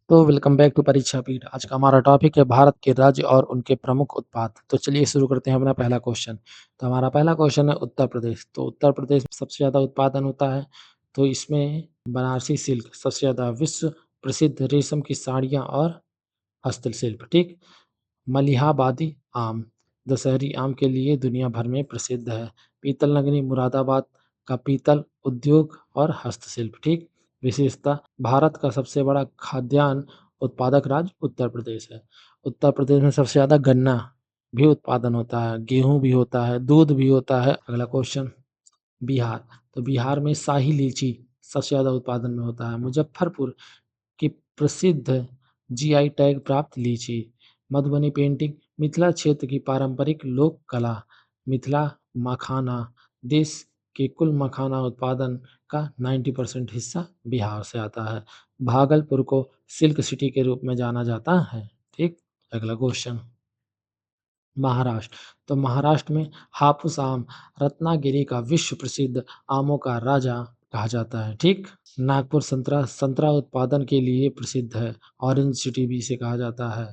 तो welcome back to परीक्षा पीठ। आज का हमारा टॉपिक है भारत के राज्य और उनके प्रमुख उत्पाद। तो चलिए शुरू करते हैं अपना पहला क्वेश्चन। तो हमारा पहला क्वेश्चन है उत्तर प्रदेश। तो उत्तर प्रदेश में सबसे ज़्यादा उत्पादन होता है, तो इसमें बनारसी सिल्क सबसे ज़्यादा, विश्व प्रसिद्ध रेशम की साड़ियाँ और हस्तशिल्प, ठीक। मलिहाबादी आम, दशहरी आम के लिए दुनिया भर में प्रसिद्ध है। पीतल नगरी मुरादाबाद का पीतल उद्योग और हस्तशिल्प, ठीक। विशेषता, भारत का सबसे बड़ा खाद्यान्न उत्पादक राज्य उत्तर प्रदेश है। उत्तर प्रदेश में सबसे ज़्यादा गन्ना भी उत्पादन होता है, गेहूँ भी होता है, दूध भी होता है। अगला क्वेश्चन, बिहार। तो बिहार में शाही लीची सबसे ज़्यादा उत्पादन में होता है। मुजफ्फरपुर की प्रसिद्ध जीआई टैग प्राप्त लीची। मधुबनी पेंटिंग मिथिला क्षेत्र की पारंपरिक लोक कला। मिथिला मखाना, देश के कुल मखाना उत्पादन का 90% हिस्सा बिहार से आता है। भागलपुर को सिल्क सिटी के रूप में जाना जाता है, ठीक। अगला क्वेश्चन, महाराष्ट्र। तो महाराष्ट्र में हापुस आम रत्नागिरी का विश्व प्रसिद्ध आमों का राजा कहा जाता है, ठीक। नागपुर संतरा संतरा उत्पादन के लिए प्रसिद्ध है, ऑरेंज सिटी भी इसे कहा जाता है।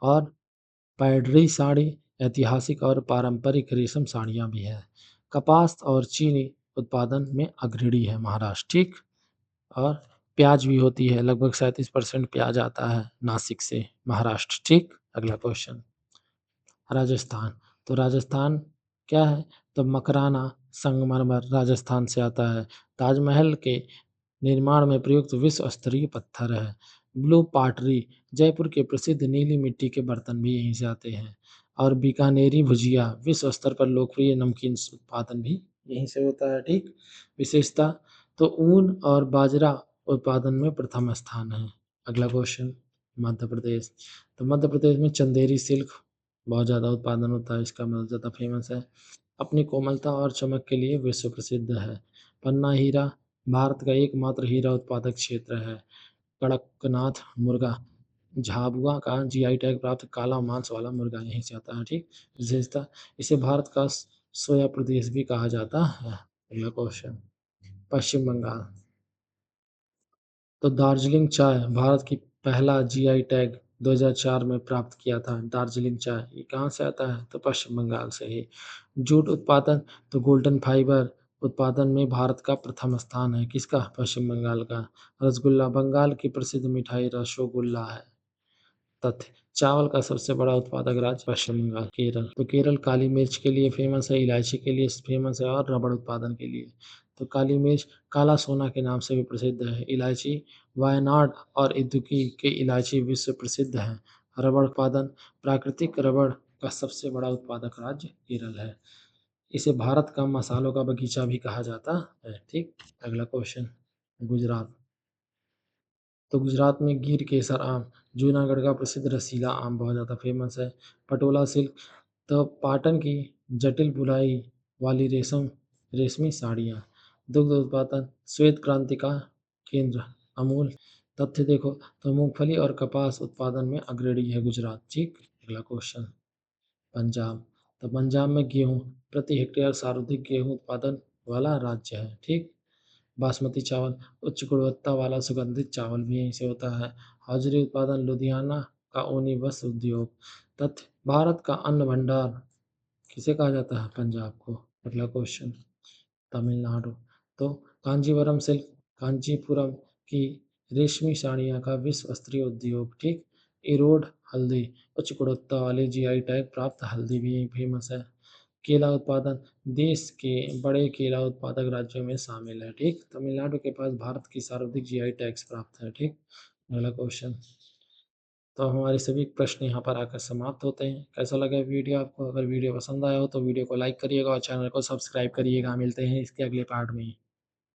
और पैडरी साड़ी ऐतिहासिक और पारंपरिक रेशम साड़ियाँ भी है। कपास और चीनी उत्पादन में अग्रणी है महाराष्ट्र, ठीक। और प्याज भी होती है, लगभग 37% प्याज आता है नासिक से, महाराष्ट्र, ठीक। अगला क्वेश्चन, राजस्थान। तो राजस्थान क्या है? तो मकराना संगमरमर राजस्थान से आता है। ताजमहल के निर्माण में प्रयुक्त विश्व स्तरीय पत्थर है। ब्लू पाटरी जयपुर के प्रसिद्ध नीली मिट्टी के बर्तन भी यहीं से आते हैं। और बीकानेरी भुजिया विश्व स्तर पर लोकप्रिय नमकीन उत्पादन भी यहीं से होता है, ठीक। विशेषता, तो ऊन और बाजरा उत्पादन में प्रथम स्थान है। अगला क्वेश्चन, मध्य प्रदेश। तो मध्य प्रदेश में चंदेरी सिल्क बहुत ज़्यादा उत्पादन होता है, इसका मतलब ज़्यादा फेमस है। अपनी कोमलता और चमक के लिए विश्व प्रसिद्ध है। पन्ना हीरा भारत का एकमात्र हीरा उत्पादक क्षेत्र है। कड़कनाथ मुर्गा झाबुआ का जीआई टैग प्राप्त काला मांस वाला मुर्गा यहीं से आता है, ठीक। विशेषता, इसे भारत का सोया प्रदेश भी कहा जाता है। अगला क्वेश्चन, पश्चिम बंगाल। तो दार्जिलिंग चाय भारत की पहला जीआई टैग 2004 में प्राप्त किया था। दार्जिलिंग चाय ये कहाँ से आता है? तो पश्चिम बंगाल से ही। जूट उत्पादन, तो गोल्डन फाइबर उत्पादन में भारत का प्रथम स्थान है। किसका? पश्चिम बंगाल का। रसगुल्ला बंगाल की प्रसिद्ध मिठाई रसोगुल्ला है। तथ्य, चावल का सबसे बड़ा उत्पादक राज्य पश्चिम बंगाल। केरल। तो केरल काली मिर्च के लिए फेमस है, इलायची के लिए फेमस है और रबड़ उत्पादन के लिए। तो काली मिर्च काला सोना के नाम से भी प्रसिद्ध है। इलायची वायनाड और इदुक्की के इलायची विश्व प्रसिद्ध है। रबड़ उत्पादन, प्राकृतिक रबड़ का सबसे बड़ा उत्पादक राज्य केरल है। इसे भारत का मसालों का बगीचा भी कहा जाता है, ठीक। अगला क्वेश्चन, गुजरात। तो गुजरात में गिर केसर आम, जूनागढ़ का प्रसिद्ध रसीला आम बहुत ज़्यादा फेमस है। पटोला सिल्क, तो पाटन की जटिल बुनाई वाली रेशमी साड़ियाँ। दुग्ध उत्पादन, श्वेत क्रांति का केंद्र अमूल। तथ्य देखो, तो मूंगफली और कपास उत्पादन में अग्रणी है गुजरात, ठीक। अगला क्वेश्चन, पंजाब। तो पंजाब में गेहूँ प्रति हेक्टेयर सर्वाधिक गेहूँ उत्पादन वाला राज्य है, ठीक। बासमती चावल उच्च गुणवत्ता वाला सुगंधित चावल भी यहीं से होता है। हौजरी उत्पादन, लुधियाना का ऊनी वस्त्र उद्योग। तथ्य, भारत का अन्न भंडार किसे कहा जाता है? पंजाब को। अगला क्वेश्चन, तमिलनाडु। तो कांजीवरम सिल्क, कांचीपुरम की रेशमी साड़ियाँ का विश्व स्तरीय उद्योग, ठीक। इरोड हल्दी, उच्च गुणवत्ता वाली जीआई टैग प्राप्त हल्दी भी यहीं फेमस है। केला उत्पादन, देश के बड़े केला उत्पादक राज्यों में शामिल है, ठीक। तमिलनाडु के पास भारत की सर्वाधिक जीआई टैग्स प्राप्त है, ठीक। अगला क्वेश्चन, तो हमारे सभी प्रश्न यहाँ पर आकर समाप्त होते हैं। कैसा लगा वीडियो आपको? अगर वीडियो पसंद आया हो तो वीडियो को लाइक करिएगा और चैनल को सब्सक्राइब करिएगा। मिलते हैं इसके अगले पार्ट में।